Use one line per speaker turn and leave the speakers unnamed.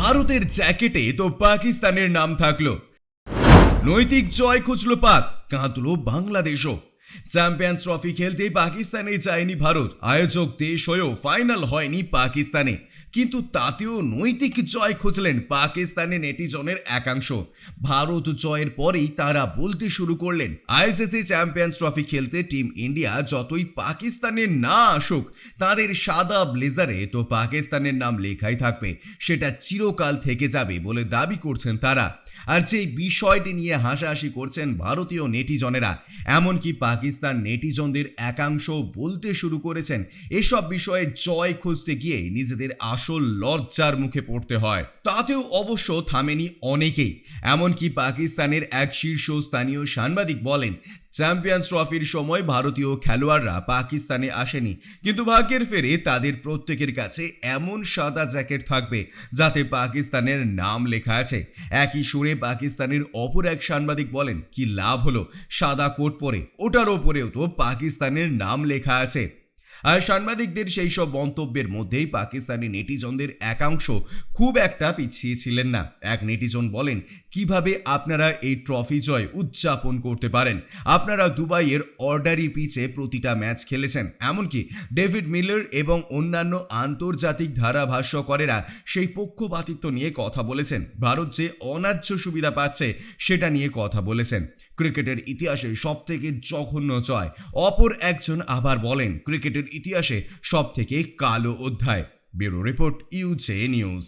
ভারতের জ্যাকেটে তো পাকিস্তানের নাম থাকলো। নৈতিক জয় খুঁজল পাক, কাঁদল বাংলাদেশও। চ্যাম্পিয়ন্স ট্রফি খেলতে পাকিস্তানে যায়নি ভারত, আয়োজক দেশ হয়েও ফাইনাল হয়নি পাকিস্তানে। কিন্তু তাতেও নৈতিক জয় খুঁজলেন পাকিস্তানি নেটিজনের একাংশ। ভারত জয়ের পরেই তারা বলতে শুরু করলেন, আইসিসি চ্যাম্পিয়ন্স ট্রফি খেলতে টিম ইন্ডিয়া যতই পাকিস্তানে না আসুক, তাদের সাদা ব্লেজারে তো পাকিস্তানের নাম লেখাই থাকবে, সেটা চিরকাল থেকে যাবে বলে দাবি করছেন তারা। আর যেই বিষয়টি নিয়ে হাসাহাসি করছেন ভারতীয় নেটিজনেরা, এমনকি পাকিস্তান নেটিজনদের একাংশ বলতে শুরু করেছেন এসব বিষয়ে জয় খুঁজতে গিয়ে নিজেদের আসল লজ্জার মুখে পড়তে হয়। তাতেও অবশ্য থামেনি অনেকেই। এমনকি পাকিস্তানের এক শীর্ষস্থানীয় সাংবাদিক বলেন, চ্যাম্পিয়ন্স ট্রফির সময় ভারতীয় খেলোয়াড়রা পাকিস্তানে আসেনি, কিন্তু ভাগ্যের ফেরে তাদের প্রত্যেকের কাছে এমন সাদা জ্যাকেট থাকবে যাতে পাকিস্তানের নাম লেখা আছে। একই সুরে পাকিস্তানের অপর এক সাংবাদিক বলেন, কি লাভ হলো সাদা কোট পরে, ওটার ওপরেও তো পাকিস্তানের নাম লেখা আছে। আর সাংবাদিকদের সেই সব মন্তব্যের মধ্যেই পাকিস্তানি নেটিজনদের একাংশ খুব একটা পিছিয়ে ছিলেন না। এক নেটিজন বলেন, কিভাবে আপনারা এই ট্রফি জয় উদযাপন করতে পারেন? আপনারা দুবাইয়ের অর্ডারি পিচে প্রতিটা ম্যাচ খেলেছেন, এমনকি ডেভিড মিলার এবং অন্যান্য আন্তর্জাতিক ধারাভাষ্যকারেরা সেই পক্ষপাতিত্ব নিয়ে কথা বলেছেন। ভারত যে অন্যায্য সুবিধা পাচ্ছে সেটা নিয়ে কথা বলেছেন। ক্রিকেটের ইতিহাসে সবথেকে জঘন্য জয়। অপর একজন আবার বলেন, ক্রিকেটের ইতিহাসে সবথেকে কালো অধ্যায়। ব্যুরো রিপোর্ট, ইউজে নিউজ।